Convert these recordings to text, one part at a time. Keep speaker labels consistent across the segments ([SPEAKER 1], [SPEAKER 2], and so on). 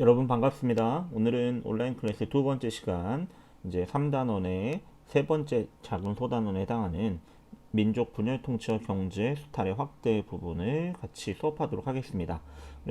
[SPEAKER 1] 여러분 반갑습니다. 오늘은 온라인 클래스 두 번째 시간, 이제 3단원의 세 번째 작은 소단원에 해당하는 민족 분열 통치와 경제 수탈의 확대 부분을 같이 수업하도록 하겠습니다.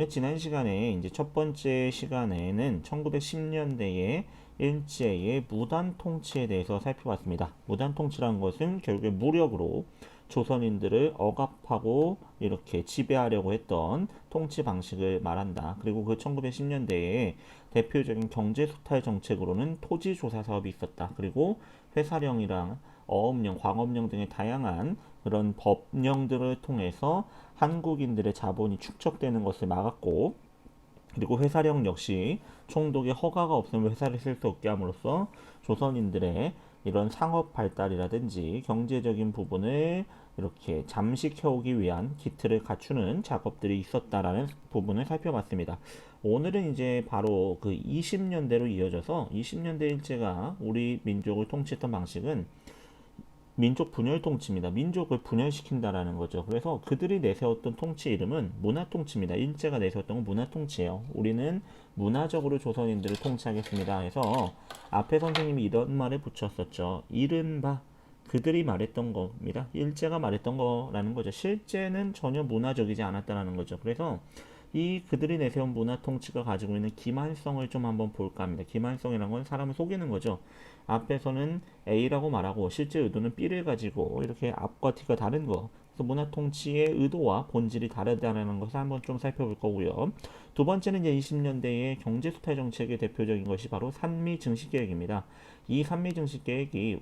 [SPEAKER 1] 지난 시간에 이제 첫 번째 시간에는 1910년대의 일제의 무단 통치에 대해서 살펴봤습니다. 무단 통치라는 것은 결국에 무력으로 조선인들을 억압하고 이렇게 지배하려고 했던 통치 방식을 말한다. 그리고 그 1910년대에 대표적인 경제 수탈 정책으로는 토지 조사 사업이 있었다. 그리고 회사령이랑 어업령, 광업령 등의 다양한 그런 법령들을 통해서 한국인들의 자본이 축적되는 것을 막았고, 그리고 회사령 역시 총독의 허가가 없으면 회사를 쓸 수 없게 함으로써 조선인들의 이런 상업 발달이라든지 경제적인 부분을 이렇게 잠식해오기 위한 기틀을 갖추는 작업들이 있었다라는 부분을 살펴봤습니다. 오늘은 이제 바로 그 20년대로 이어져서 20년대 일제가 우리 민족을 통치했던 방식은 민족 분열 통치입니다. 민족을 분열시킨다라는 거죠. 그래서 그들이 내세웠던 통치 이름은 문화 통치입니다. 일제가 내세웠던 건 문화 통치예요. 우리는 문화적으로 조선인들을 통치하겠습니다. 해서 앞에 선생님이 이런 말을 붙였었죠. 이른바 그들이 말했던 겁니다. 일제가 말했던 거라는 거죠. 실제는 전혀 문화적이지 않았다라는 거죠. 그래서 이 그들이 내세운 문화 통치가 가지고 있는 기만성을 좀 한번 볼까 합니다. 기만성이라는 건 사람을 속이는 거죠. 앞에서는 A라고 말하고 실제 의도는 B를 가지고 이렇게 앞과 뒤가 다른 거. 그래서 문화 통치의 의도와 본질이 다르다는 것을 한번 좀 살펴볼 거고요. 두 번째는 이제 20년대의 경제 수탈 정책의 대표적인 것이 바로 산미 증식 계획입니다. 이 산미 증식 계획이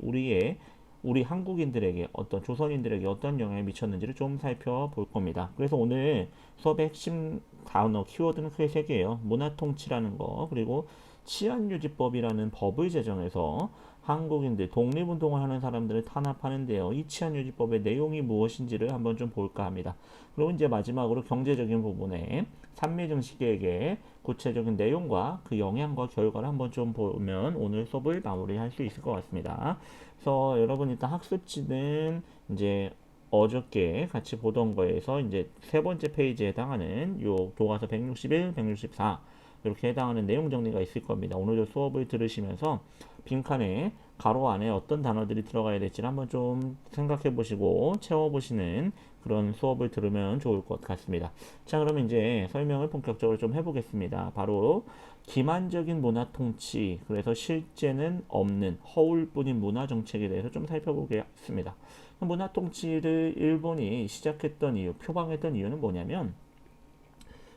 [SPEAKER 1] 우리 한국인들에게 어떤 조선인들에게 어떤 영향을 미쳤는지를 좀 살펴볼 겁니다. 그래서 오늘 수업의 핵심 단어 키워드는 크게 세 개예요. 문화 통치라는 거, 그리고 치안유지법이라는 법을 제정해서 한국인들 독립운동을 하는 사람들을 탄압하는데요. 이 치안유지법의 내용이 무엇인지를 한번 좀 볼까 합니다. 그리고 이제 마지막으로 경제적인 부분에 산미증식계획의 구체적인 내용과 그 영향과 결과를 한번 좀 보면 오늘 수업을 마무리할 수 있을 것 같습니다. 그래서 여러분 일단 학습지는 이제 어저께 같이 보던 거에서 이제 세 번째 페이지에 해당하는 요 교과서 161, 164 이렇게 해당하는 내용 정리가 있을 겁니다. 오늘도 수업을 들으시면서 빈칸에 가로 안에 어떤 단어들이 들어가야 될지를 한번 좀 생각해 보시고 채워 보시는 그런 수업을 들으면 좋을 것 같습니다. 자, 그러면 이제 설명을 본격적으로 좀 해보겠습니다. 바로 기만적인 문화 통치, 그래서 실제는 없는 허울뿐인 문화 정책에 대해서 좀 살펴보겠습니다. 문화 통치를 일본이 시작했던 이유, 표방했던 이유는 뭐냐면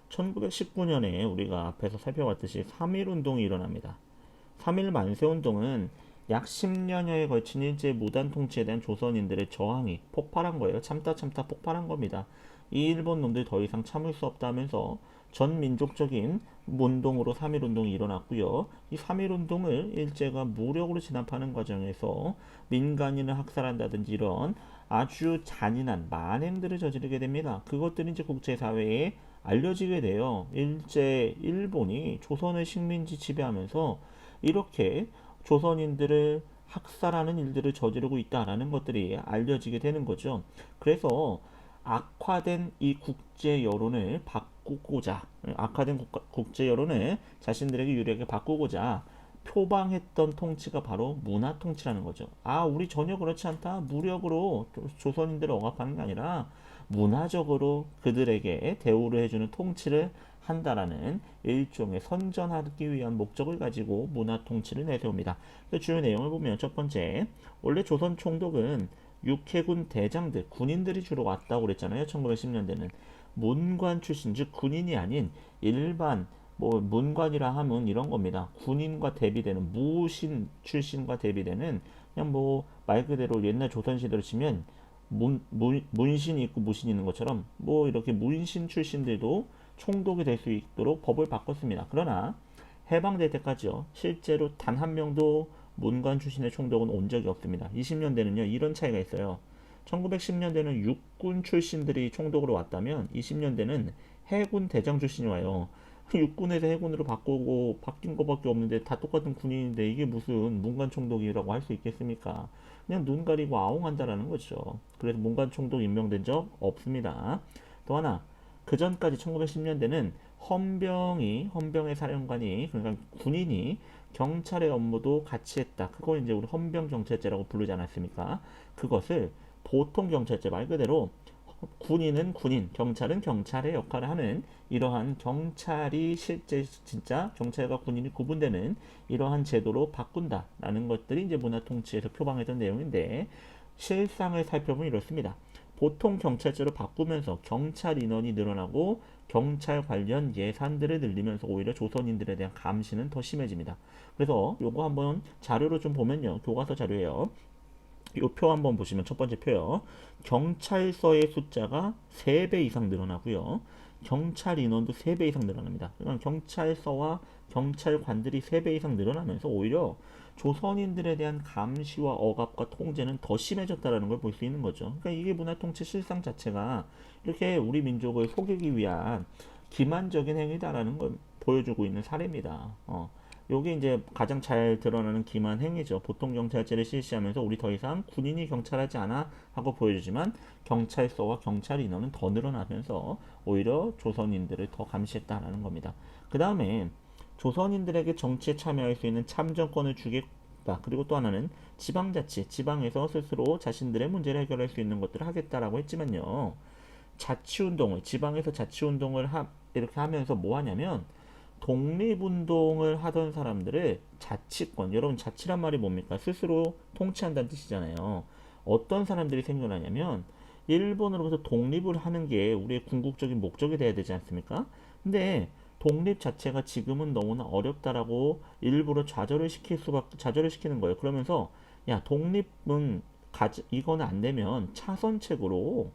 [SPEAKER 1] 1919년에 우리가 앞에서 살펴봤듯이 3.1 운동이 일어납니다. 3.1 만세 운동은 약 10년여에 걸친 일제 무단 통치에 대한 조선인들의 저항이 폭발한 거예요. 참다 폭발한 겁니다. 이 일본 놈들 더 이상 참을 수 없다면서 전 민족적인 운동으로 3.1 운동이 일어났고요. 이 3.1 운동을 일제가 무력으로 진압하는 과정에서 민간인을 학살한다든지 이런 아주 잔인한 만행들을 저지르게 됩니다. 그것들이 이제 국제사회에 알려지게 돼요. 일본이 조선을 식민지 지배하면서 이렇게 조선인들을 학살하는 일들을 저지르고 있다라는 것들이 알려지게 되는 거죠. 그래서 악화된 이 국제 여론을 바꾸고자, 악화된 국제 여론을 자신들에게 유리하게 바꾸고자 표방했던 통치가 바로 문화 통치라는 거죠. 아, 우리 전혀 그렇지 않다. 무력으로 조선인들을 억압하는 게 아니라 문화적으로 그들에게 대우를 해주는 통치를 한다라는 일종의 선전하기 위한 목적을 가지고 문화 통치를 내세웁니다. 그 주요 내용을 보면 첫 번째, 원래 조선 총독은 육해군 대장들, 군인들이 주로 왔다고 그랬잖아요. 1910년대는 문관 출신, 즉 군인이 아닌 일반 뭐 문관이라 하면 이런 겁니다. 군인과 대비되는 무신 출신과 대비되는 그냥 뭐 말 그대로 옛날 조선시대로 치면 문신이 있고 무신이 있는 것처럼 뭐 이렇게 문신 출신들도 총독이 될 수 있도록 법을 바꿨습니다. 그러나 해방될 때까지요. 실제로 단 한 명도 문관 출신의 총독은 온 적이 없습니다. 20년대는요. 이런 차이가 있어요. 1910년대는 육군 출신들이 총독으로 왔다면 20년대는 해군 대장 출신이 와요. 육군에서 해군으로 바꾸고 바뀐 것밖에 없는데 다 똑같은 군인인데 이게 무슨 문관 총독이라고 할 수 있겠습니까? 그냥 눈 가리고 아웅한다라는 거죠. 그래서 문관 총독 임명된 적 없습니다. 또 하나, 그 전까지 1910년대는 헌병의 사령관이, 그러니까 군인이 경찰의 업무도 같이 했다. 그걸 이제 우리 헌병경찰제라고 부르지 않았습니까? 그것을 보통 경찰제 말 그대로 군인은 군인, 경찰은 경찰의 역할을 하는 이러한 경찰이 실제 진짜 경찰과 군인이 구분되는 이러한 제도로 바꾼다라는 것들이 이제 문화통치에서 표방했던 내용인데 실상을 살펴보면 이렇습니다. 보통 경찰제로 바꾸면서 경찰 인원이 늘어나고 경찰 관련 예산들을 늘리면서 오히려 조선인들에 대한 감시는 더 심해집니다. 그래서 요거 한번 자료로 좀 보면요. 교과서 자료예요. 이 표 한번 보시면 첫 번째 표요. 경찰서의 숫자가 3배 이상 늘어나고요. 경찰 인원도 3배 이상 늘어납니다. 그러니까 경찰서와 경찰관들이 3배 이상 늘어나면서 오히려 조선인들에 대한 감시와 억압과 통제는 더 심해졌다는 걸 볼 수 있는 거죠. 그러니까 이게 문화통치 실상 자체가 이렇게 우리 민족을 속이기 위한 기만적인 행위다라는 걸 보여주고 있는 사례입니다. 요게 이제 가장 잘 드러나는 기만 행위죠. 보통 경찰제를 실시하면서 우리 더 이상 군인이 경찰하지 않아 하고 보여주지만 경찰서와 경찰 인원은 더 늘어나면서 오히려 조선인들을 더 감시했다라는 겁니다. 그 다음에 조선인들에게 정치에 참여할 수 있는 참정권을 주겠다. 그리고 또 하나는 지방자치, 지방에서 스스로 자신들의 문제를 해결할 수 있는 것들을 하겠다라고 했지만요. 자치운동을, 지방에서 자치운동을 이렇게 하면서 뭐 하냐면 독립운동을 하던 사람들을 자치권, 여러분 자치란 말이 뭡니까? 스스로 통치한다는 뜻이잖아요. 어떤 사람들이 생겨나냐면 일본으로부터 독립을 하는 게 우리의 궁극적인 목적이 돼야 되지 않습니까? 근데 독립 자체가 지금은 너무나 어렵다라고 일부러 좌절을 시키는 거예요. 그러면서 야 독립은 이거는 안 되면 차선책으로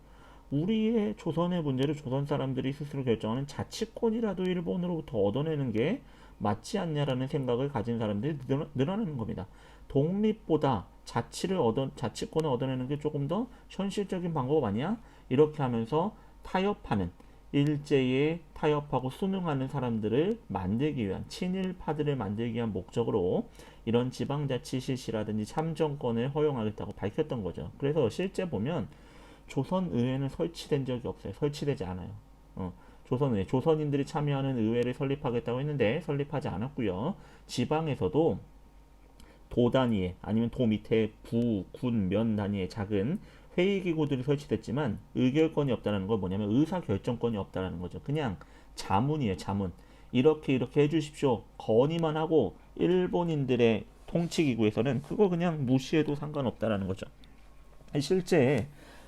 [SPEAKER 1] 우리의 조선의 문제를 조선 사람들이 스스로 결정하는 자치권이라도 일본으로부터 얻어내는 게 맞지 않냐라는 생각을 가진 사람들이 늘어나는 겁니다. 독립보다 자치권을 얻어내는 게 조금 더 현실적인 방법 아니야? 이렇게 하면서 타협하는 일제에 타협하고 순응하는 사람들을 만들기 위한 친일파들을 만들기 위한 목적으로 이런 지방자치 실시라든지 참정권을 허용하겠다고 밝혔던 거죠. 그래서 실제 보면 조선의회는 설치된 적이 없어요. 설치되지 않아요. 조선의회, 조선인들이 참여하는 의회를 설립하겠다고 했는데 설립하지 않았고요. 지방에서도 도 단위의 아니면 도 밑에 부, 군, 면 단위의 작은 회의기구들이 설치됐지만 의결권이 없다는 건 뭐냐면 의사결정권이 없다는 거죠. 그냥 자문이에요. 자문. 이렇게 해주십시오. 건의만 하고 일본인들의 통치기구에서는 그거 그냥 무시해도 상관없다라는 거죠. 실제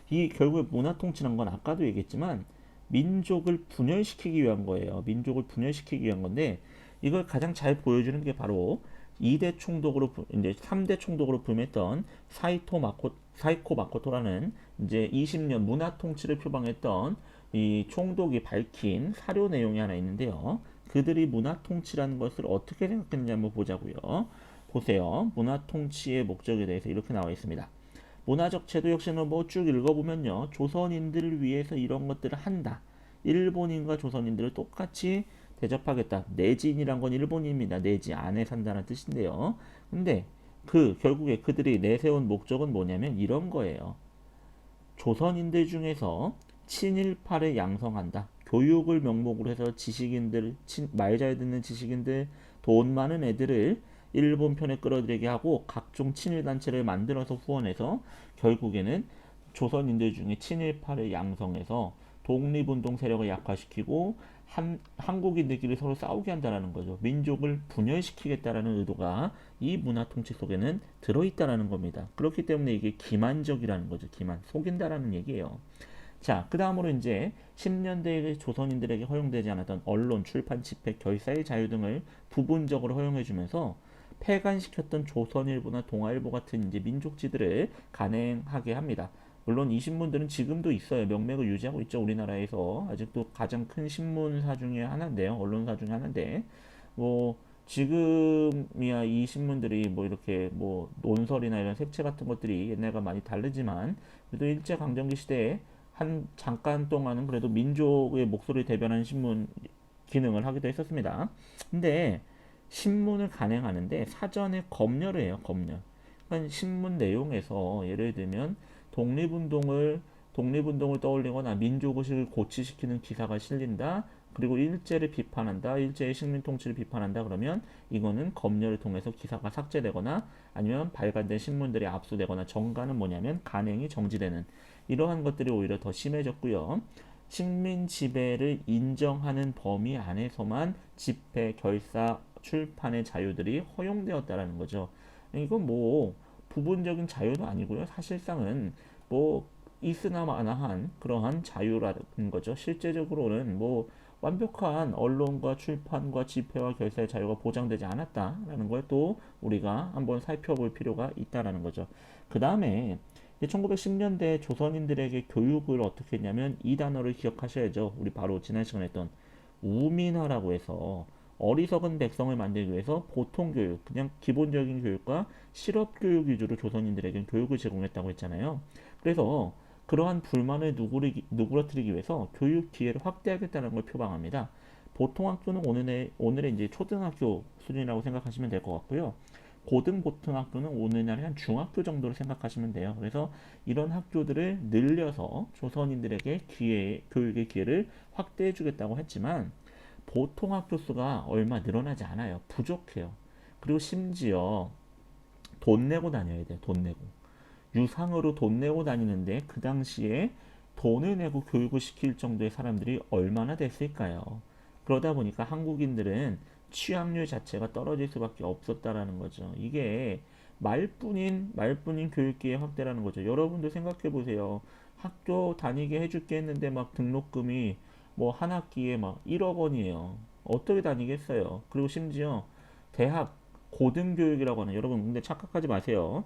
[SPEAKER 1] 이 결국 문화통치란 건 아까도 얘기했지만 민족을 분열시키기 위한 거예요. 민족을 분열시키기 위한 건데 이걸 가장 잘 보여주는 게 바로 2대 총독으로 이제 3대 총독으로 부임했던 사이코 마코토라는 이제 20년 문화 통치를 표방했던 이 총독이 밝힌 사료 내용이 하나 있는데요. 그들이 문화 통치라는 것을 어떻게 생각했는지 한번 보자고요. 보세요. 문화 통치의 목적에 대해서 이렇게 나와 있습니다. 문화적 제도 역시는 뭐 쭉 읽어보면요. 조선인들을 위해서 이런 것들을 한다. 일본인과 조선인들을 똑같이 대접하겠다. 내지인이란 건 일본인입니다. 내지 안에 산다는 뜻인데요. 근데 결국에 그들이 내세운 목적은 뭐냐면 이런 거예요. 조선인들 중에서 친일파를 양성한다. 교육을 명목으로 해서 말 잘 듣는 지식인들, 돈 많은 애들을 일본 편에 끌어들이게 하고 각종 친일 단체를 만들어서 후원해서 결국에는 조선인들 중에 친일파를 양성해서 독립운동 세력을 약화시키고 한국인들끼리 서로 싸우게 한다는 거죠. 민족을 분열시키겠다라는 의도가 이 문화 통치 속에는 들어있다라는 겁니다. 그렇기 때문에 이게 기만적이라는 거죠. 속인다라는 얘기예요. 자, 그 다음으로 이제 10년대에 조선인들에게 허용되지 않았던 언론, 출판, 집회, 결사의 자유 등을 부분적으로 허용해주면서 폐간시켰던 조선일보나 동아일보 같은 이제 민족지들을 간행하게 합니다. 물론 이 신문들은 지금도 있어요. 명맥을 유지하고 있죠. 우리나라에서 아직도 가장 큰 신문사 중에 하나인데요. 언론사 중에 하나인데 뭐 지금이야 이 신문들이 뭐 이렇게 뭐 논설이나 이런 색채 같은 것들이 옛날과 많이 다르지만 그래도 일제 강점기 시대에 한 잠깐 동안은 그래도 민족의 목소리를 대변하는 신문 기능을 하기도 했었습니다. 근데 신문을 간행하는데 사전에 검열을 해요. 검열. 그러니까 신문 내용에서 예를 들면 독립운동을 독립운동을 떠올리거나 민족의식을 고취시키는 기사가 실린다. 그리고 일제를 비판한다, 일제의 식민 통치를 비판한다 그러면 이거는 검열을 통해서 기사가 삭제되거나 아니면 발간된 신문들이 압수되거나 정가는 뭐냐면 간행이 정지되는 이러한 것들이 오히려 더 심해졌고요. 식민 지배를 인정하는 범위 안에서만 집회, 결사, 출판의 자유들이 허용되었다라는 거죠. 이건 뭐 부분적인 자유도 아니고요. 사실상은 뭐 있으나 마나한 그러한 자유라는 거죠. 실제적으로는 뭐 완벽한 언론과 출판과 집회와 결사의 자유가 보장되지 않았다라는 걸 또 우리가 한번 살펴볼 필요가 있다라는 거죠. 그 다음에 1910년대 조선인들에게 교육을 어떻게 했냐면 이 단어를 기억하셔야죠. 우리 바로 지난 시간에 했던 우민화라고 해서 어리석은 백성을 만들기 위해서 보통 교육, 그냥 기본적인 교육과 실업 교육 위주로 조선인들에게 교육을 제공했다고 했잖아요. 그래서 그러한 불만을 누그러뜨리기 위해서 교육 기회를 확대하겠다는 걸 표방합니다. 보통 학교는 오늘의 이제 초등학교 수준이라고 생각하시면 될 것 같고요. 고등고등학교는 오늘날의 한 중학교 정도로 생각하시면 돼요. 그래서 이런 학교들을 늘려서 조선인들에게 교육의 기회를 확대해 주겠다고 했지만 보통 학교 수가 얼마 늘어나지 않아요. 부족해요. 그리고 심지어 돈 내고 다녀야 돼요. 돈 내고. 유상으로 돈 내고 다니는데 그 당시에 돈을 내고 교육을 시킬 정도의 사람들이 얼마나 됐을까요? 그러다 보니까 한국인들은 취업률 자체가 떨어질 수밖에 없었다라는 거죠. 이게 말뿐인 교육기회 확대라는 거죠. 여러분도 생각해 보세요. 학교 다니게 해줄게 했는데 막 등록금이 뭐 한 학기에 막 1억 원이에요. 어떻게 다니겠어요? 그리고 심지어 대학 고등교육이라고 하는 여러분 근데 착각하지 마세요.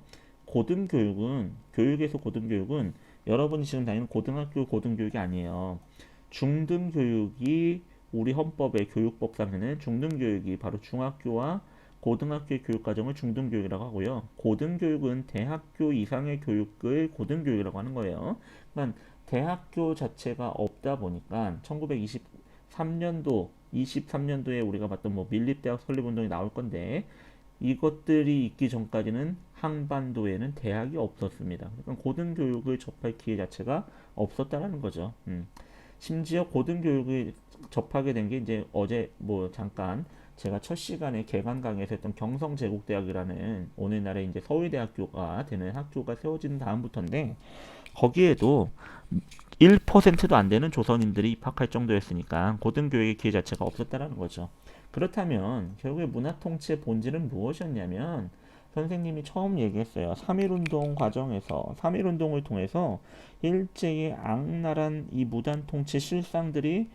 [SPEAKER 1] 교육에서 고등교육은 여러분이 지금 다니는 고등학교 고등교육이 아니에요. 중등교육이 우리 헌법의 교육법상에는 중등교육이 바로 중학교와 고등학교의 교육과정을 중등교육이라고 하고요. 고등교육은 대학교 이상의 교육을 고등교육이라고 하는 거예요. 그러니까 대학교 자체가 없다 보니까 1923년도, 23년도에 우리가 봤던 뭐 밀립대학 설립운동이 나올 건데 이것들이 있기 전까지는 한반도에는 대학이 없었습니다. 그러니까 고등교육을 접할 기회 자체가 없었다는 거죠. 심지어 고등교육을 접하게 된 게 이제 어제 뭐 잠깐 제가 첫 시간에 개강 강의에서 했던 경성제국대학이라는 오늘날의 이제 서울대학교가 되는 학교가 세워진 다음부터인데 거기에도 1%도 안 되는 조선인들이 입학할 정도였으니까 고등교육의 기회 자체가 없었다라는 거죠. 그렇다면 결국에 문화통치의 본질은 무엇이었냐면 선생님이 처음 얘기했어요. 3.1운동 과정에서 3.1운동을 통해서 일제의 악랄한 이 무단통치 실상들이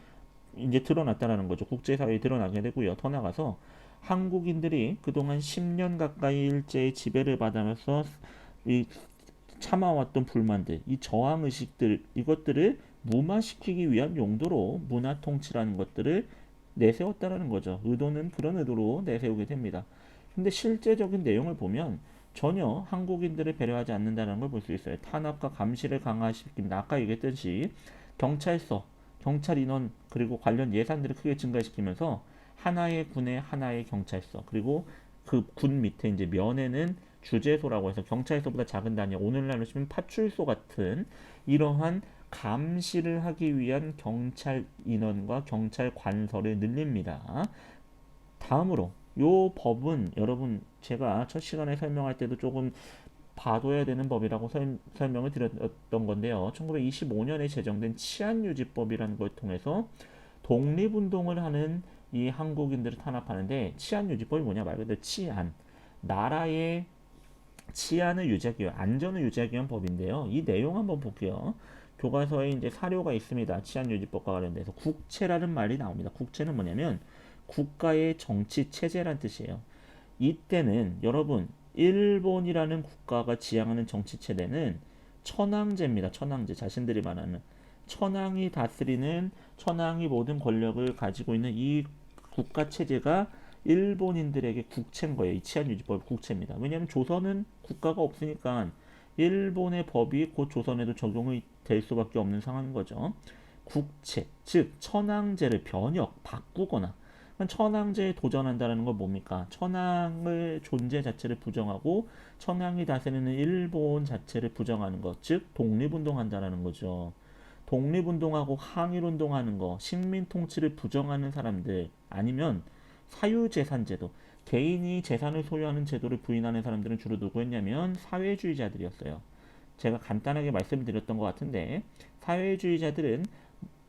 [SPEAKER 1] 이제 드러났다라는 거죠. 국제사회에 드러나게 되고요. 더 나가서 한국인들이 그동안 10년 가까이 일제의 지배를 받으면서 이 참아왔던 불만들, 이 저항 의식들 이것들을 무마시키기 위한 용도로 문화 통치라는 것들을 내세웠다라는 거죠. 의도는 그런 의도로 내세우게 됩니다. 근데 실제적인 내용을 보면 전혀 한국인들을 배려하지 않는다는 걸 볼 수 있어요. 탄압과 감시를 강화시킵니다. 아까 얘기했듯이 경찰서, 경찰 인원 그리고 관련 예산들을 크게 증가시키면서 하나의 군에 하나의 경찰서 그리고 그 군 밑에 이제 면에는 주재소라고 해서 경찰서보다 작은 단위 오늘날로 치면 파출소 같은 이러한 감시를 하기 위한 경찰 인원과 경찰 관서를 늘립니다. 다음으로 요 법은 여러분 제가 첫 시간에 설명할 때도 조금 봐둬야 되는 법이라고 설명을 드렸던 건데요. 1925년에 제정된 치안유지법이라는 걸 통해서 독립운동을 하는 이 한국인들을 탄압하는데 치안유지법이 뭐냐 말 그대로 치안 나라의 치안을 유지하기 위한 안전을 유지하기 위한 법인데요. 이 내용 한번 볼게요. 교과서에 이제 사료가 있습니다. 치안유지법과 관련돼서 국체라는 말이 나옵니다. 국체는 뭐냐면 국가의 정치 체제란 뜻이에요. 이때는 여러분 일본이라는 국가가 지향하는 정치 체제는 천황제입니다. 천황제 자신들이 말하는 천황이 다스리는 천황이 모든 권력을 가지고 있는 이 국가 체제가 일본인들에게 국채인 거예요. 이 치안유지법 국채입니다. 왜냐하면 조선은 국가가 없으니까 일본의 법이 곧 조선에도 적용이 될 수밖에 없는 상황인 거죠. 국채, 즉 천황제를 변형, 바꾸거나 천황제에 도전한다는 건 뭡니까? 천황의 존재 자체를 부정하고 천황이 다스리는 일본 자체를 부정하는 것, 즉 독립운동한다는 거죠. 독립운동하고 항일운동하는 거, 식민통치를 부정하는 사람들, 아니면 사유재산제도, 개인이 재산을 소유하는 제도를 부인하는 사람들은 주로 누구였냐면 사회주의자들이었어요. 제가 간단하게 말씀드렸던 것 같은데, 사회주의자들은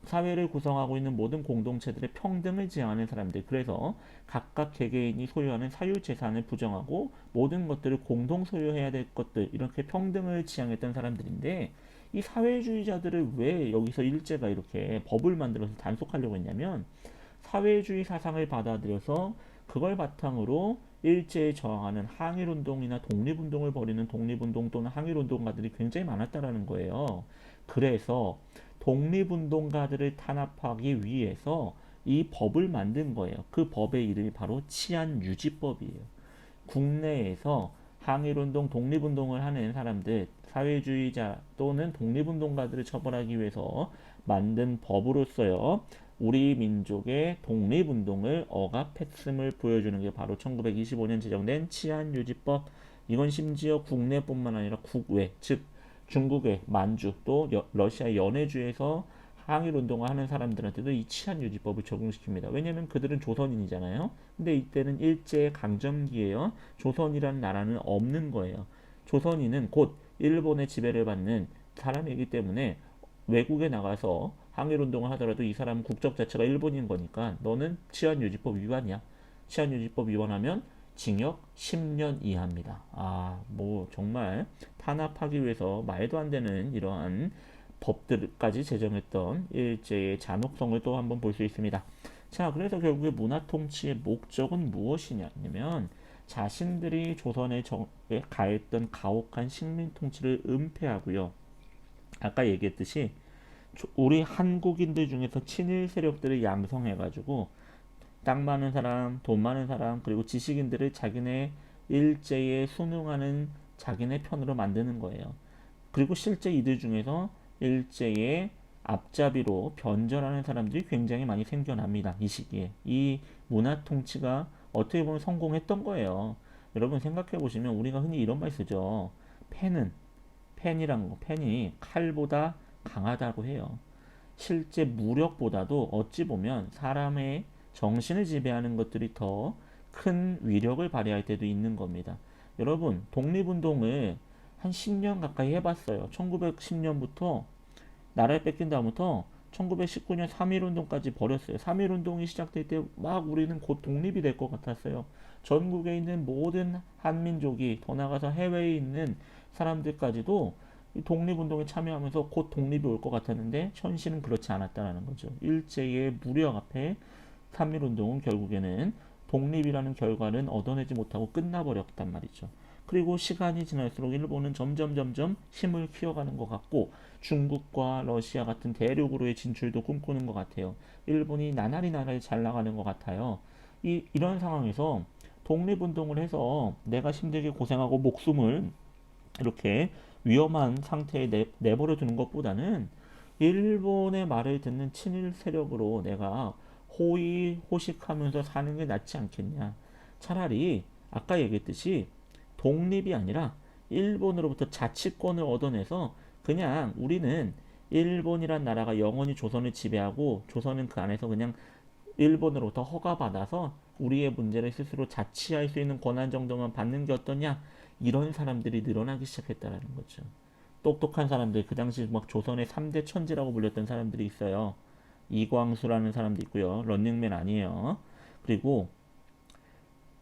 [SPEAKER 1] 사회를 구성하고 있는 모든 공동체들의 평등을 지향하는 사람들. 그래서 각각 개개인이 소유하는 사유재산을 부정하고 모든 것들을 공동 소유해야 될 것들, 이렇게 평등을 지향했던 사람들인데, 이 사회주의자들을 왜 여기서 일제가 이렇게 법을 만들어서 단속하려고 했냐면, 사회주의 사상을 받아들여서 그걸 바탕으로 일제에 저항하는 항일운동이나 독립운동을 벌이는 독립운동 또는 항일운동가들이 굉장히 많았다라는 거예요. 그래서 독립운동가들을 탄압하기 위해서 이 법을 만든 거예요. 그 법의 이름이 바로 치안유지법이에요. 국내에서 항일운동, 독립운동을 하는 사람들, 사회주의자 또는 독립운동가들을 처벌하기 위해서 만든 법으로서요. 우리 민족의 독립운동을 억압했음을 보여주는 게 바로 1925년 제정된 치안유지법. 이건 심지어 국내뿐만 아니라 국외, 즉 중국의 만주 또 러시아 연해주에서 항일운동을 하는 사람들한테도 이 치안유지법을 적용시킵니다. 왜냐하면 그들은 조선인이잖아요. 근데 이때는 일제 강점기예요. 조선이라는 나라는 없는 거예요. 조선인은 곧 일본의 지배를 받는 사람이기 때문에 외국에 나가서 항일운동을 하더라도 이 사람은 국적 자체가 일본인 거니까 너는 치안유지법 위반이야. 치안유지법 위반하면 징역 10년 이하입니다. 뭐 정말 탄압하기 위해서 말도 안 되는 이러한 법들까지 제정했던 일제의 잔혹성을 또 한번 볼 수 있습니다. 자, 그래서 결국에 문화통치의 목적은 무엇이냐면 자신들이 조선에 가했던 가혹한 식민통치를 은폐하고요. 아까 얘기했듯이 우리 한국인들 중에서 친일 세력들을 양성해가지고 땅 많은 사람, 돈 많은 사람, 그리고 지식인들을 자기네 일제에 순응하는 자기네 편으로 만드는 거예요. 그리고 실제 이들 중에서 일제의 앞잡이로 변절하는 사람들이 굉장히 많이 생겨납니다. 이 시기에. 이 문화 통치가 어떻게 보면 성공했던 거예요. 여러분 생각해 보시면 우리가 흔히 이런 말 쓰죠. 펜이란 거, 펜이 칼보다 강하다고 해요. 실제 무력보다도 어찌 보면 사람의 정신을 지배하는 것들이 더 큰 위력을 발휘할 때도 있는 겁니다. 여러분, 독립운동을 한 10년 가까이 해봤어요. 1910년부터 나라를 뺏긴 다음부터 1919년 3.1운동까지 벌였어요. 3.1운동이 시작될 때 막 우리는 곧 독립이 될 것 같았어요. 전국에 있는 모든 한민족이 더 나아가서 해외에 있는 사람들까지도 독립운동에 참여하면서 곧 독립이 올 것 같았는데 현실은 그렇지 않았다는 거죠. 일제의 무력 앞에 3.1운동은 결국에는 독립이라는 결과는 얻어내지 못하고 끝나버렸단 말이죠. 그리고 시간이 지날수록 일본은 점점 힘을 키워가는 것 같고 중국과 러시아 같은 대륙으로의 진출도 꿈꾸는 것 같아요. 일본이 나날이 잘 나가는 것 같아요. 이런 상황에서 독립운동을 해서 내가 힘들게 고생하고 목숨을 이렇게 위험한 상태에 내버려 두는 것보다는 일본의 말을 듣는 친일 세력으로 내가 호의호식하면서 사는 게 낫지 않겠냐. 차라리 아까 얘기했듯이 독립이 아니라 일본으로부터 자치권을 얻어내서 그냥 우리는 일본이란 나라가 영원히 조선을 지배하고 조선은 그 안에서 그냥 일본으로부터 허가받아서 우리의 문제를 스스로 자치할 수 있는 권한 정도만 받는 게 어떠냐. 이런 사람들이 늘어나기 시작했다는 거죠. 똑똑한 사람들, 그 당시 막 조선의 3대 천지라고 불렸던 사람들이 있어요. 이광수라는 사람도 있고요. 런닝맨 아니에요. 그리고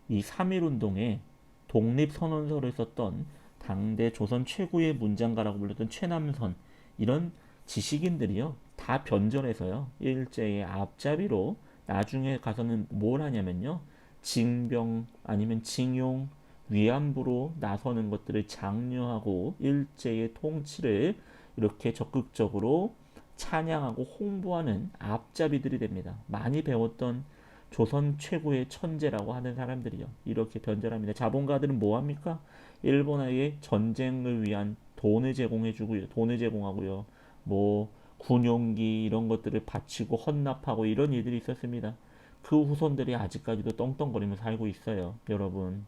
[SPEAKER 1] 이 3.1운동에 독립선언서를 썼던 당대 조선 최고의 문장가라고 불렸던 최남선, 이런 지식인들이요. 다 변절해서요. 일제의 앞잡이로 나중에 가서는 뭘 하냐면요. 징병 아니면 징용, 위안부로 나서는 것들을 장려하고 일제의 통치를 이렇게 적극적으로 찬양하고 홍보하는 앞잡이들이 됩니다. 많이 배웠던 조선 최고의 천재라고 하는 사람들이요. 이렇게 변절합니다. 자본가들은 뭐 합니까? 일본의 전쟁을 위한 돈을 제공해주고요. 돈을 제공하고요. 뭐 군용기 이런 것들을 바치고 헌납하고 이런 일들이 있었습니다. 그 후손들이 아직까지도 떵떵거리면서 살고 있어요. 여러분.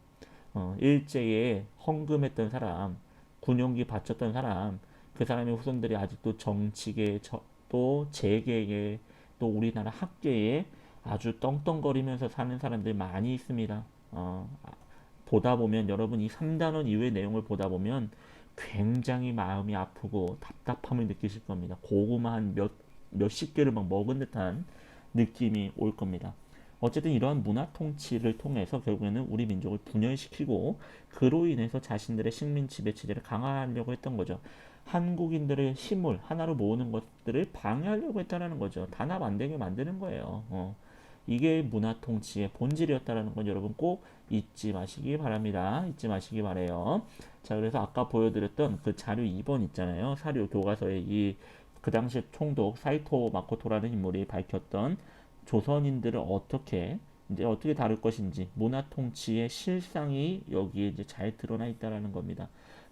[SPEAKER 1] 일제에 헌금했던 사람, 군용기 바쳤던 사람, 그 사람의 후손들이 아직도 정치계 또 재계에 또 우리나라 학계에 아주 떵떵거리면서 사는 사람들 많이 있습니다. 보다 보면 여러분 이 3단원 이후의 내용을 보다 보면 굉장히 마음이 아프고 답답함을 느끼실 겁니다. 고구마 한 몇십 개를 막 먹은 듯한 느낌이 올 겁니다. 어쨌든 이러한 문화 통치를 통해서 결국에는 우리 민족을 분열시키고 그로 인해서 자신들의 식민 지배 체제를 강화하려고 했던 거죠. 한국인들의 힘을 하나로 모으는 것들을 방해하려고 했다는 거죠. 단합 안 되게 만드는 거예요. 이게 문화 통치의 본질이었다는 건 여러분 꼭 잊지 마시기 바랍니다. 잊지 마시기 바래요. 자, 그래서 아까 보여드렸던 그 자료 2번 있잖아요. 사료 교과서에 그 당시 총독 사이토 마코토라는 인물이 밝혔던 조선인들을 어떻게 다룰 것인지 문화 통치의 실상이 여기에 이제 잘 드러나 있다라는 겁니다.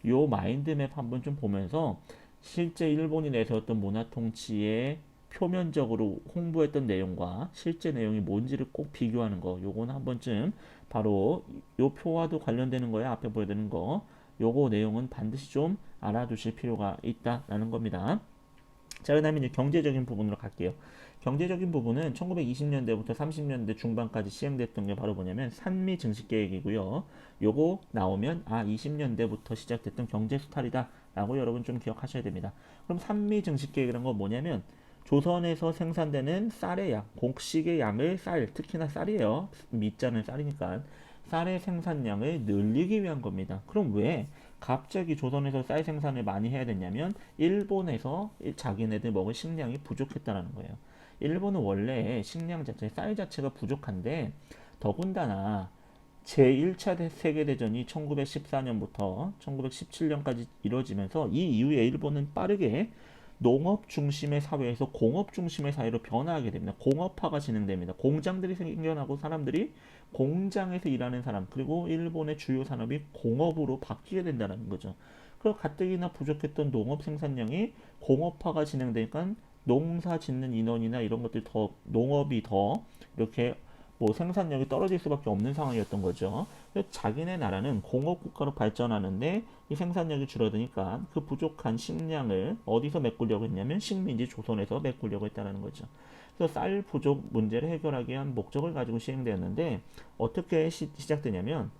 [SPEAKER 1] 요 마인드맵 한번 좀 보면서 실제 일본이 내세웠던 문화 통치의 표면적으로 홍보했던 내용과 실제 내용이 뭔지를 꼭 비교하는 거. 요거는 한 번쯤 바로 요 표와도 관련되는 거에 앞에 보여드리는 거. 요거 내용은 반드시 좀 알아두실 필요가 있다라는 겁니다. 자, 그 다음에 이제 경제적인 부분으로 갈게요. 경제적인 부분은 1920년대부터 30년대 중반까지 시행됐던 게 바로 뭐냐면 산미 증식 계획이고요. 요거 나오면 20년대부터 시작됐던 경제 수탈이다 라고 여러분 좀 기억하셔야 됩니다. 그럼 산미 증식 계획이란 건 뭐냐면 조선에서 생산되는 쌀의 양, 곡식의 양을 특히나 쌀이에요. 밑자는 쌀이니까 쌀의 생산량을 늘리기 위한 겁니다. 그럼 왜 갑자기 조선에서 쌀 생산을 많이 해야 됐냐면 일본에서 자기네들 먹을 식량이 부족했다는 거예요. 일본은 원래 식량 자체, 쌀 자체가 부족한데 더군다나 제1차 세계대전이 1914년부터 1917년까지 이루어지면서 이 이후에 일본은 빠르게 농업 중심의 사회에서 공업 중심의 사회로 변화하게 됩니다. 공업화가 진행됩니다. 공장들이 생겨나고 사람들이 공장에서 일하는 사람, 그리고 일본의 주요 산업이 공업으로 바뀌게 된다는 거죠. 그리고 가뜩이나 부족했던 농업 생산량이 공업화가 진행되니까 농사 짓는 인원이나 이런 것들 농업이 더 이렇게 뭐 생산력이 떨어질 수밖에 없는 상황이었던 거죠. 자기네 나라는 공업 국가로 발전하는데 이 생산력이 줄어드니까 그 부족한 식량을 어디서 메꾸려고 했냐면 식민지 조선에서 메꾸려고 했다는 거죠. 그래서 쌀 부족 문제를 해결하기 위한 목적을 가지고 시행되었는데 어떻게 시작되냐면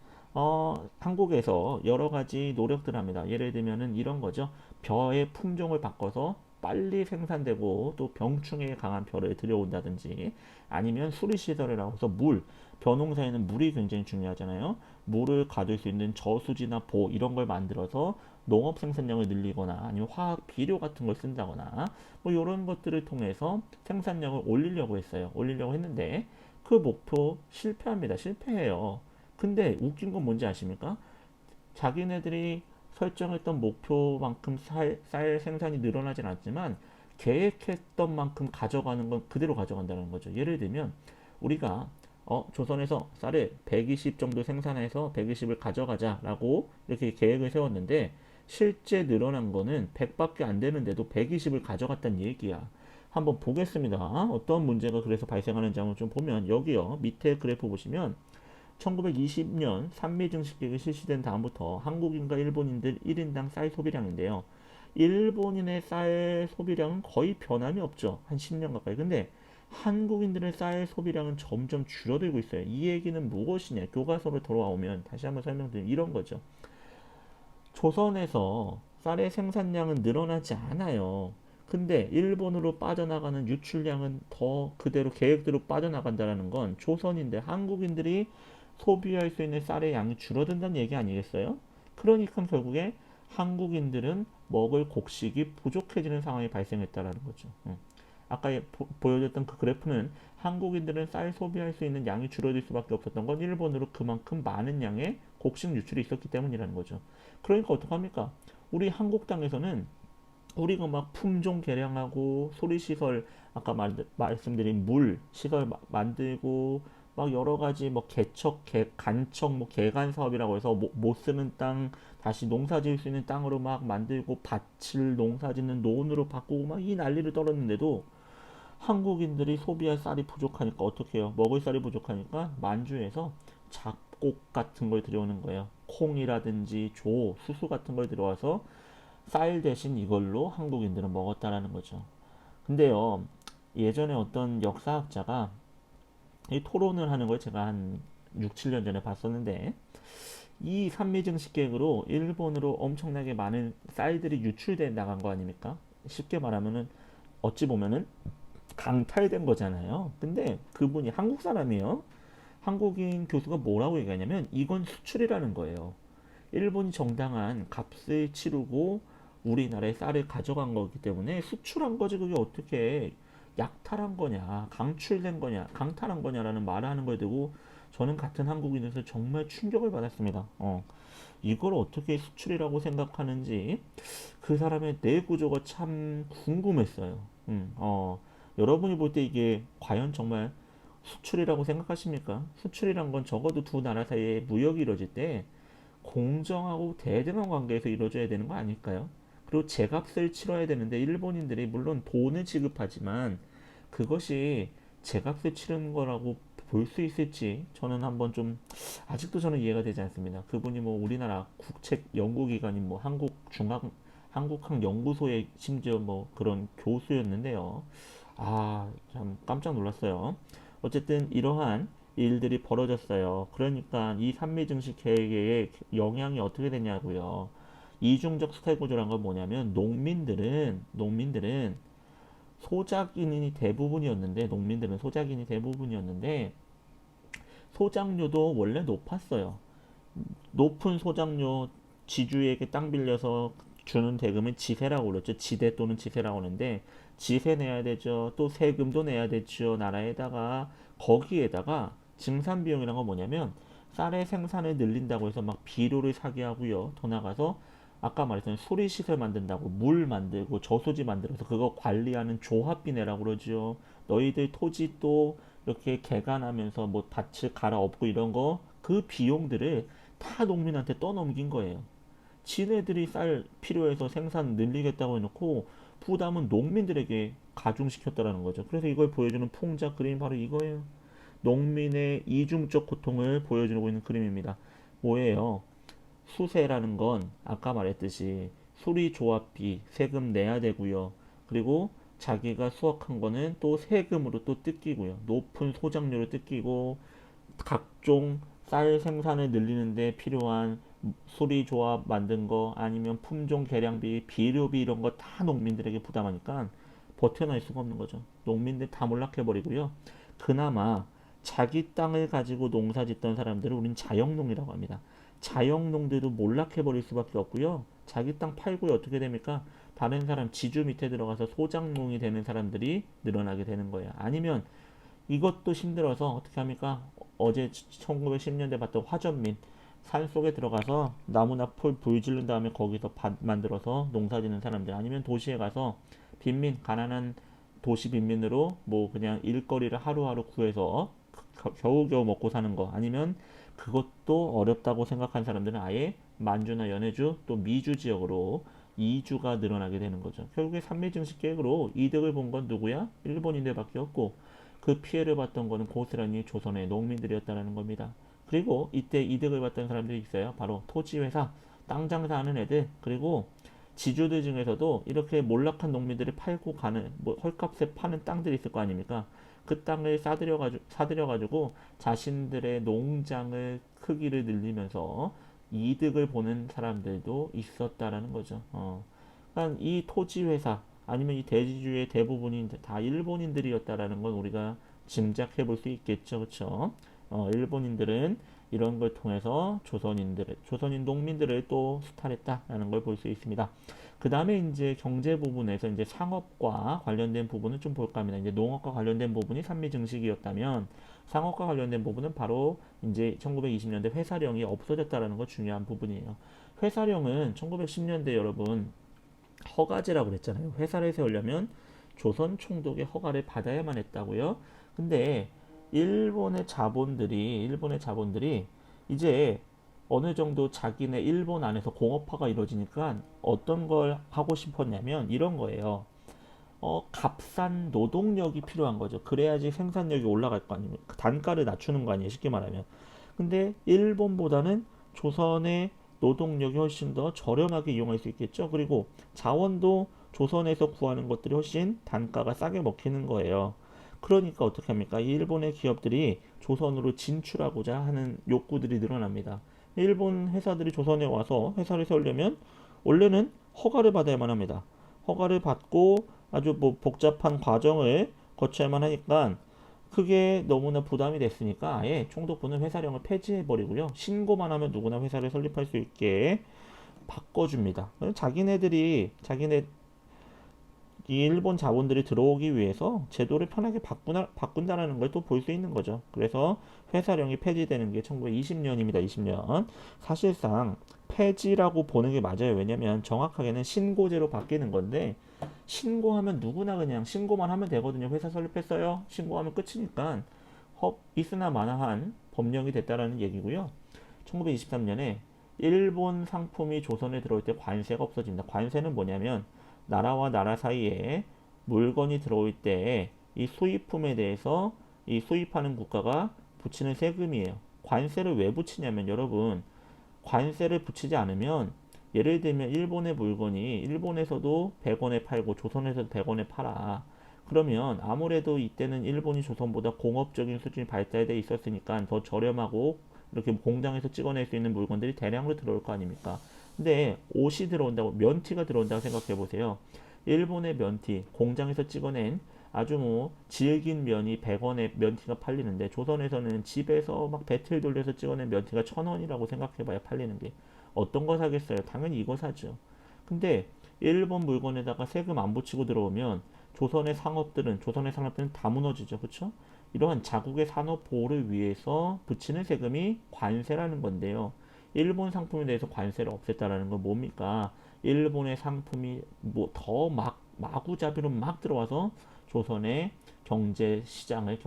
[SPEAKER 1] 한국에서 여러 가지 노력들을 합니다. 예를 들면은 이런 거죠. 벼의 품종을 바꿔서 빨리 생산되고 또 병충해에 강한 벼를 들여온다든지 아니면 수리시설이라고 해서 벼농사에는 물이 굉장히 중요하잖아요. 물을 가둘 수 있는 저수지나 보 이런 걸 만들어서 농업 생산량을 늘리거나 아니면 화학 비료 같은 걸 쓴다거나 뭐 이런 것들을 통해서 생산량을 올리려고 했어요. 올리려고 했는데 그 목표 실패합니다. 실패해요. 근데 웃긴 건 뭔지 아십니까? 자기네들이 설정했던 목표만큼 쌀 생산이 늘어나진 않지만 계획했던 만큼 가져가는 건 그대로 가져간다는 거죠. 예를 들면 우리가 조선에서 쌀을 120 정도 생산해서 120을 가져가자라고 이렇게 계획을 세웠는데 실제 늘어난 거는 100밖에 안 되는데도 120을 가져갔다는 얘기야. 한번 보겠습니다. 어떤 문제가 그래서 발생하는지 한번 좀 보면 여기요. 밑에 그래프 보시면 1920년 산미증식계획이 실시된 다음부터 한국인과 일본인들 1인당 쌀 소비량인데요. 일본인의 쌀 소비량은 거의 변함이 없죠. 한 10년 가까이. 근데 한국인들의 쌀 소비량은 점점 줄어들고 있어요. 이 얘기는 무엇이냐? 교과서로 돌아오면 다시 한번 설명드리면 이런 거죠. 조선에서 쌀의 생산량은 늘어나지 않아요. 근데 일본으로 빠져나가는 유출량은 더 그대로 계획대로 빠져나간다는 건 조선인들, 한국인들이 소비할 수 있는 쌀의 양이 줄어든다는 얘기 아니겠어요? 그러니까 결국에 한국인들은 먹을 곡식이 부족해지는 상황이 발생했다라는 거죠. 아까 보여줬던 그 그래프는 한국인들은 쌀 소비할 수 있는 양이 줄어들 수밖에 없었던 건 일본으로 그만큼 많은 양의 곡식 유출이 있었기 때문이라는 거죠. 그러니까 어떡합니까? 우리 한국 땅에서는 우리가 막 품종 개량하고 소리시설 아까 말씀드린 물 시설 만들고 막 여러 가지 뭐 간척 뭐 개간 사업이라고 해서 못 쓰는 땅 다시 농사 지을 수 있는 땅으로 막 만들고 밭을 농사 짓는 논으로 바꾸고 막 이 난리를 떨었는데도 한국인들이 소비할 쌀이 부족하니까 어떻게 해요? 먹을 쌀이 부족하니까 만주에서 잡곡 같은 걸 들여오는 거예요. 콩이라든지 수수 같은 걸 들어와서 쌀 대신 이걸로 한국인들은 먹었다라는 거죠. 근데요, 예전에 어떤 역사학자가 이 토론을 하는 걸 제가 한 6, 7년 전에 봤었는데, 이 산미증식 계획으로 일본으로 엄청나게 많은 쌀들이 유출돼 나간 거 아닙니까? 쉽게 말하면은 어찌 보면은 강탈된 거잖아요. 근데 그분이 한국 사람이에요. 한국인 교수가 뭐라고 얘기하냐면 이건 수출이라는 거예요. 일본이 정당한 값을 치르고 우리나라의 쌀을 가져간 거기 때문에 수출한 거지 그게 어떻게 약탈한 거냐, 강출된 거냐, 강탈한 거냐라는 말을 하는 거에 대고 저는 같은 한국인으로서 정말 충격을 받았습니다. 이걸 어떻게 수출이라고 생각하는지 그 사람의 뇌 구조가 참 궁금했어요. 여러분이 볼 때 이게 과연 정말 수출이라고 생각하십니까? 수출이란 건 적어도 두 나라 사이에 무역이 이루어질 때 공정하고 대등한 관계에서 이루어져야 되는 거 아닐까요? 그리고 제값을 치러야 되는데 일본인들이 물론 돈을 지급하지만 그것이 제값을 치르는 거라고 볼 수 있을지 저는 한번 좀 아직도 저는 이해가 되지 않습니다. 그분이 뭐 우리나라 국책 연구기관인 뭐 한국학연구소의 심지어 뭐 그런 교수였는데요. 아, 참 깜짝 놀랐어요. 어쨌든 이러한 일들이 벌어졌어요. 그러니까 이 산미증식 계획에 영향이 어떻게 되냐고요. 이중적 수탈 구조란 건 뭐냐면 농민들은 소작인이 대부분이었는데 농민들은 소작인이 대부분이었는데 소작료도 원래 높았어요. 높은 소작료 지주에게 땅 빌려서 주는 대금은 지세라고 그랬죠. 지대 또는 지세라고 하는데 지세 내야 되죠. 또 세금도 내야 되죠. 나라에다가 거기에다가 증산 비용이란 건 뭐냐면 쌀의 생산을 늘린다고 해서 막 비료를 사게 하고요. 더 나가서 아까 말했던 수리 시설 만든다고 물 만들고 저수지 만들어서 그거 관리하는 조합비 내라고 그러죠. 너희들 토지 또 이렇게 개간하면서 뭐 밭을 갈아엎고 이런 거 그 비용들을 다 농민한테 떠넘긴 거예요. 지네들이 쌀 필요해서 생산 늘리겠다고 해놓고 부담은 농민들에게 가중시켰다라는 거죠. 그래서 이걸 보여주는 풍자 그림이 바로 이거예요. 농민의 이중적 고통을 보여주고 있는 그림입니다. 뭐예요? 수세라는 건 아까 말했듯이 수리조합비 세금 내야 되고요. 그리고 자기가 수확한 거는 또 세금으로 또 뜯기고요. 높은 소작료를 뜯기고 각종 쌀 생산을 늘리는데 필요한 수리조합 만든 거 아니면 품종 개량비, 비료비 이런 거 다 농민들에게 부담하니까 버텨낼 수가 없는 거죠. 농민들 다 몰락해버리고요. 그나마 자기 땅을 가지고 농사 짓던 사람들을 우린 자영농이라고 합니다. 자영농들도 몰락해버릴 수밖에 없고요. 자기 땅 팔고 어떻게 됩니까? 다른 사람 지주 밑에 들어가서 소작농이 되는 사람들이 늘어나게 되는 거예요. 아니면 이것도 힘들어서 어떻게 합니까? 어제 1910년대 봤던 화전민 산속에 들어가서 나무나 풀 불 지른 다음에 거기서 밭 만들어서 농사 짓는 사람들 아니면 도시에 가서 빈민 가난한 도시 빈민으로 뭐 그냥 일거리를 하루하루 구해서 겨우겨우 먹고 사는 거 아니면 그것도 어렵다고 생각한 사람들은 아예 만주나 연해주 또 미주 지역으로 이주가 늘어나게 되는 거죠. 결국에 산미증식 계획으로 이득을 본 건 누구야? 일본인들밖에 없고 그 피해를 봤던 거는 고스란히 조선의 농민들이었다는 겁니다. 그리고 이때 이득을 봤던 사람들이 있어요. 바로 토지회사, 땅 장사하는 애들, 그리고 지주들 중에서도 이렇게 몰락한 농민들이 팔고 가는, 뭐 헐값에 파는 땅들이 있을 거 아닙니까? 그 땅을 사들여가지고 자신들의 농장을 크기를 늘리면서 이득을 보는 사람들도 있었다라는 거죠. 그러니까 이 토지회사, 아니면 이 대지주의 대부분이 다 일본인들이었다라는 건 우리가 짐작해 볼 수 있겠죠, 그렇죠? 일본인들은 이런 걸 통해서 조선인 농민들을 또 수탈했다라는 걸 볼 수 있습니다. 그 다음에 이제 경제 부분에서 이제 상업과 관련된 부분을 좀 볼까 합니다. 이제 농업과 관련된 부분이 산미증식이었다면 상업과 관련된 부분은 바로 이제 1920년대 회사령이 없어졌다라는 거 중요한 부분이에요. 회사령은 1910년대 여러분 허가제라고 그랬잖아요. 회사를 세우려면 조선 총독의 허가를 받아야만 했다고요. 근데 일본의 자본들이 이제 어느 정도 자기네 일본 안에서 공업화가 이루어지니까 어떤 걸 하고 싶었냐면 이런 거예요. 값싼 노동력이 필요한 거죠. 그래야지 생산력이 올라갈 거 아니에요. 단가를 낮추는 거 아니에요. 쉽게 말하면. 근데 일본보다는 조선의 노동력이 훨씬 더 저렴하게 이용할 수 있겠죠. 그리고 자원도 조선에서 구하는 것들이 훨씬 단가가 싸게 먹히는 거예요. 그러니까 어떻게 합니까? 이 일본의 기업들이 조선으로 진출하고자 하는 욕구들이 늘어납니다. 일본 회사들이 조선에 와서 회사를 세우려면 원래는 허가를 받아야만 합니다. 허가를 받고 아주 뭐 복잡한 과정을 거쳐야만 하니까 그게 너무나 부담이 됐으니까 아예 총독부는 회사령을 폐지해버리고요. 신고만 하면 누구나 회사를 설립할 수 있게 바꿔줍니다. 자기네 이 일본 자본들이 들어오기 위해서 제도를 편하게 바꾼다라는 걸 또 볼 수 있는 거죠. 그래서 회사령이 폐지되는 게 1920년입니다. 20년. 사실상 폐지라고 보는 게 맞아요. 왜냐면 정확하게는 신고제로 바뀌는 건데 신고하면 누구나 그냥 신고만 하면 되거든요. 회사 설립했어요. 신고하면 끝이니까 있으나 마나한 법령이 됐다라는 얘기고요. 1923년에 일본 상품이 조선에 들어올 때 관세가 없어집니다. 관세는 뭐냐면 나라와 나라 사이에 물건이 들어올 때 이 수입품에 대해서 이 수입하는 국가가 붙이는 세금이에요. 관세를 왜 붙이냐면 여러분 관세를 붙이지 않으면 예를 들면 일본의 물건이 일본에서도 100원에 팔고 조선에서도 100원에 팔아. 그러면 아무래도 이때는 일본이 조선보다 공업적인 수준이 발달돼 있었으니까 더 저렴하고 이렇게 공장에서 찍어낼 수 있는 물건들이 대량으로 들어올 거 아닙니까? 근데 옷이 들어온다고 면티가 들어온다고 생각해 보세요. 일본의 면티 공장에서 찍어낸 아주 뭐 질긴 면이 100원에 면티가 팔리는데 조선에서는 집에서 막 배틀 돌려서 찍어낸 면티가 1000원이라고 생각해봐야 팔리는 게 어떤 거 사겠어요? 당연히 이거 사죠. 근데 일본 물건에다가 세금 안 붙이고 들어오면 조선의 상업들은 다 무너지죠. 그렇죠? 이러한 자국의 산업 보호를 위해서 붙이는 세금이 관세라는 건데요. 일본 상품에 대해서 관세를 없앴다라는 건 뭡니까? 일본의 상품이 뭐 더 마구잡이로 막 들어와서 조선의 경제 시장을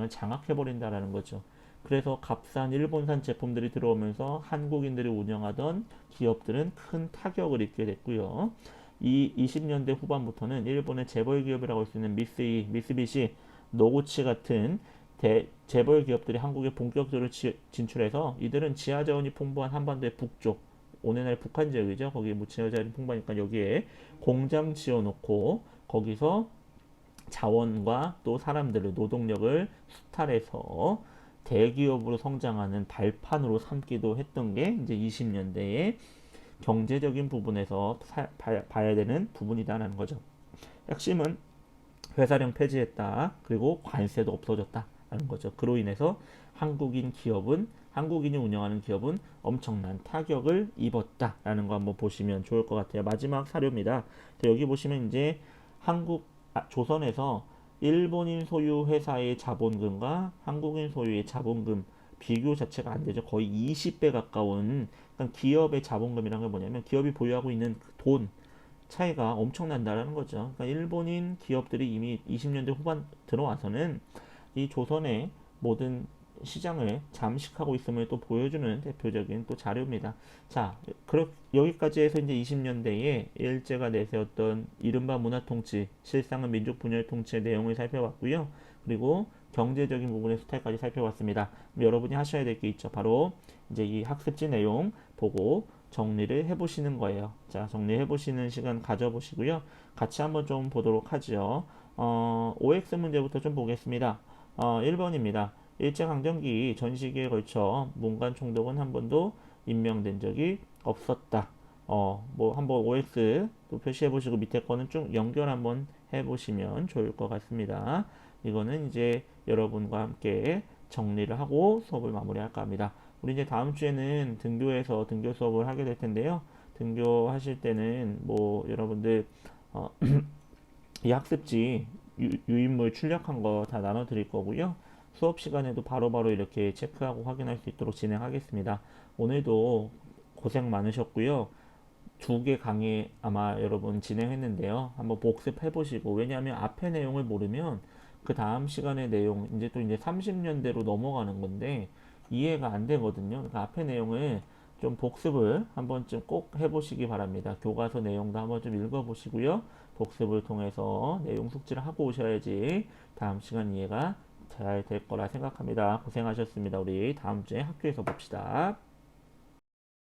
[SPEAKER 1] 장악해 버린다라는 거죠. 그래서 값싼 일본산 제품들이 들어오면서 한국인들이 운영하던 기업들은 큰 타격을 입게 됐고요. 이 20년대 후반부터는 일본의 재벌 기업이라고 할 수 있는 미쓰비시, 노구치 같은 재벌 기업들이 한국에 본격적으로 진출해서 이들은 지하 자원이 풍부한 한반도의 북쪽, 오늘날 북한 지역이죠. 거기에 뭐 지하 자원이 풍부하니까 여기에 공장 지어놓고 거기서 자원과 또 사람들을 노동력을 수탈해서 대기업으로 성장하는 발판으로 삼기도 했던 게 이제 20년대의 경제적인 부분에서 봐야 되는 부분이다라는 거죠. 핵심은 회사령 폐지했다. 그리고 관세도 없어졌다라는 거죠. 그로 인해서 한국인이 운영하는 기업은 엄청난 타격을 입었다라는 거 한번 보시면 좋을 것 같아요. 마지막 사료입니다. 여기 보시면 이제 조선에서 일본인 소유 회사의 자본금과 한국인 소유의 자본금 비교 자체가 안 되죠. 거의 20배 가까운 그러니까 기업의 자본금이란 게 뭐냐면 기업이 보유하고 있는 돈 차이가 엄청난다라는 거죠. 그러니까 일본인 기업들이 이미 20년대 후반 들어와서는 이 조선의 모든 시장을 잠식하고 있음을 또 보여주는 대표적인 또 자료입니다. 자, 여기까지 해서 이제 20년대에 일제가 내세웠던 이른바 문화통치, 실상은 민족 분열 통치의 내용을 살펴봤고요. 그리고 경제적인 부분의 스타일까지 살펴봤습니다. 여러분이 하셔야 될 게 있죠. 바로 이제 이 학습지 내용 보고 정리를 해보시는 거예요. 자, 정리해보시는 시간 가져보시고요. 같이 한번 좀 보도록 하죠. OX 문제부터 좀 보겠습니다. 1번입니다. 일제강점기 전 시기에 걸쳐 문관 총독은 한 번도 임명된 적이 없었다. 뭐 한번 OX 또 표시해 보시고 밑에 거는 쭉 연결 한번 해 보시면 좋을 것 같습니다. 이거는 이제 여러분과 함께 정리를 하고 수업을 마무리할까 합니다. 우리 이제 다음 주에는 등교에서 등교 수업을 하게 될 텐데요. 등교하실 때는 뭐 여러분들 이 학습지 유인물 출력한 거 다 나눠 드릴 거고요. 수업 시간에도 바로바로 이렇게 체크하고 확인할 수 있도록 진행하겠습니다. 오늘도 고생 많으셨고요. 2개 강의 아마 여러분 진행했는데요. 한번 복습해 보시고 왜냐하면 앞에 내용을 모르면 그 다음 시간의 내용 이제 30년대로 넘어가는 건데 이해가 안 되거든요. 그러니까 앞에 내용을 좀 복습을 한 번쯤 꼭 해보시기 바랍니다. 교과서 내용도 한번 좀 읽어보시고요. 복습을 통해서 내용 숙지를 하고 오셔야지 다음 시간 이해가 잘 될 거라 생각합니다. 고생하셨습니다. 우리 다음 주에 학교에서 봅시다.